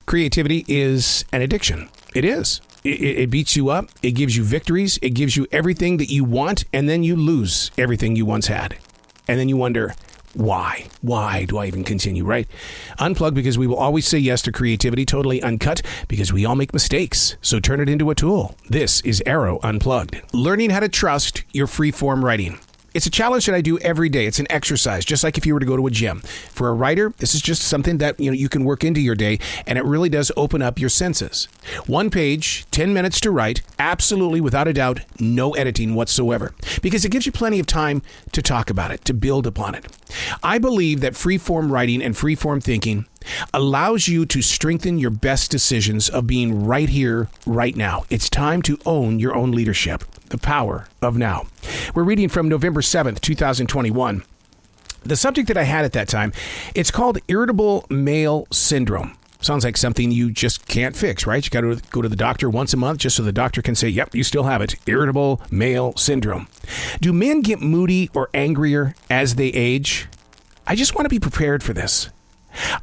Creativity is an addiction. It is. It beats you up. It gives you victories. It gives you everything that you want, and then you lose everything you once had. And then you wonder, why? Why do I even continue, right? Unplugged, because we will always say yes to creativity, totally uncut, because we all make mistakes. So turn it into a tool. This is Arroe Unplugged. Learning how to trust your free-form writing. It's a challenge that I do every day. It's an exercise, just like if you were to go to a gym. For a writer, this is just something that you can work into your day, and it really does open up your senses. 1 page, 10 minutes to write, absolutely, without a doubt, no editing whatsoever, because it gives you plenty of time to talk about it, to build upon it. I believe that free-form writing and free-form thinking allows you to strengthen your best decisions of being right here, right now. It's time to own your own leadership. The power of now. We're reading from November 7th, 2021. The subject that I had at that time, it's called irritable male syndrome. Sounds like something you just can't fix, right? You got to go to the doctor once a month just so the doctor can say, yep, you still have it. Irritable male syndrome. Do men get moody or angrier as they age? I just want to be prepared for this.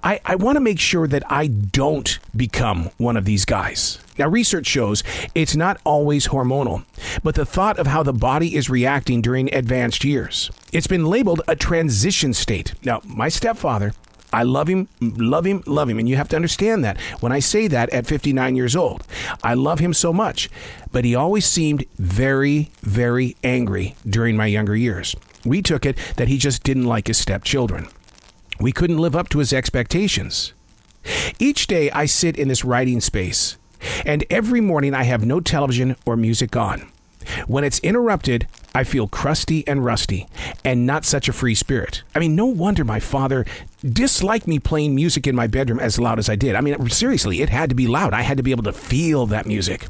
I want to make sure that I don't become one of these guys. Now, research shows it's not always hormonal, but the thought of how the body is reacting during advanced years. It's been labeled a transition state. Now, my stepfather, I love him, and you have to understand that when I say that at 59 years old. I love him so much, but he always seemed very, very angry during my younger years. We took it that he just didn't like his stepchildren. We couldn't live up to his expectations. Each day I sit in this writing space, and every morning I have no television or music on. When it's interrupted, I feel crusty and rusty, and not such a free spirit. I mean, no wonder my father disliked me playing music in my bedroom as loud as I did. I mean, seriously, it had to be loud. I had to be able to feel that music.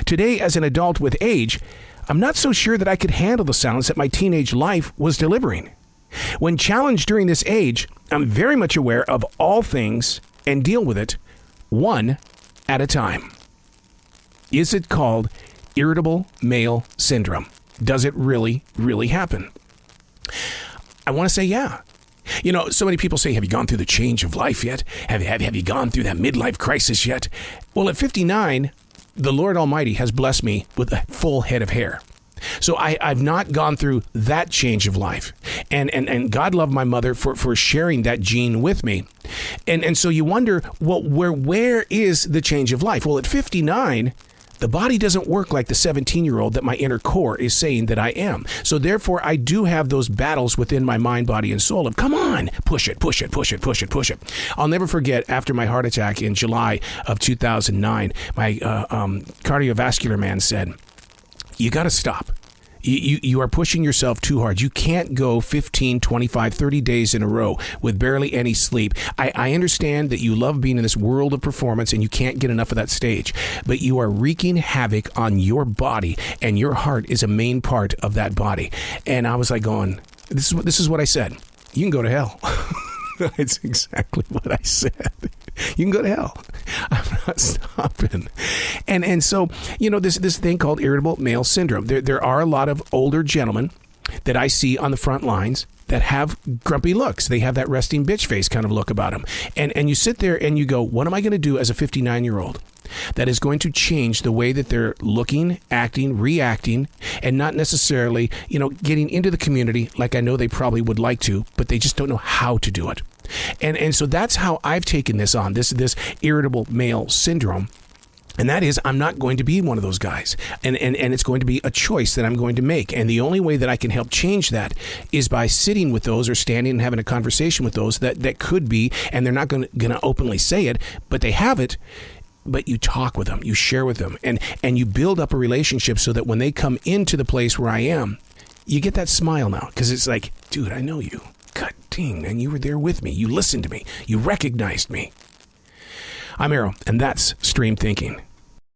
Today, as an adult with age, I'm not so sure that I could handle the sounds that my teenage life was delivering. When challenged during this age, I'm very much aware of all things and deal with it one at a time. Is it called irritable male syndrome? Does it really, really happen? I want to say yeah. You know, so many people say, have you gone through the change of life yet? Have you gone through that midlife crisis yet? Well, at 59, the Lord Almighty has blessed me with a full head of hair. So I've not gone through that change of life. And God loved my mother for sharing that gene with me. And so you wonder, well, where is the change of life? Well, at 59, the body doesn't work like the 17-year-old that my inner core is saying that I am. So therefore, I do have those battles within my mind, body, and soul of, come on, push it. I'll never forget, after my heart attack in July of 2009, my cardiovascular man said, you got to stop. You are pushing yourself too hard. You can't go 15, 25, 30 days in a row with barely any sleep. I understand that you love being in this world of performance and you can't get enough of that stage, but you are wreaking havoc on your body, and your heart is a main part of that body. And I was like going, this is what I said. You can go to hell. It's exactly what I said. You can go to hell. I'm not stopping. And so, you know, this thing called irritable male syndrome. There are a lot of older gentlemen that I see on the front lines that have grumpy looks. They have that resting bitch face kind of look about them. And you sit there and you go, what am I going to do as a 59-year-old that is going to change the way that they're looking, acting, reacting, and not necessarily, you know, getting into the community like I know they probably would like to, but they just don't know how to do it. And so that's how I've taken this on, this irritable male syndrome. And that is, I'm not going to be one of those guys. And it's going to be a choice that I'm going to make. And the only way that I can help change that is by sitting with those or standing and having a conversation with those that could be, and they're not going to openly say it, but they have it. But you talk with them, you share with them, and you build up a relationship so that when they come into the place where I am, you get that smile now. Because it's like, dude, I know you. God dang, man, you were there with me. You listened to me. You recognized me. I'm Arroe, and that's Stream Thinking.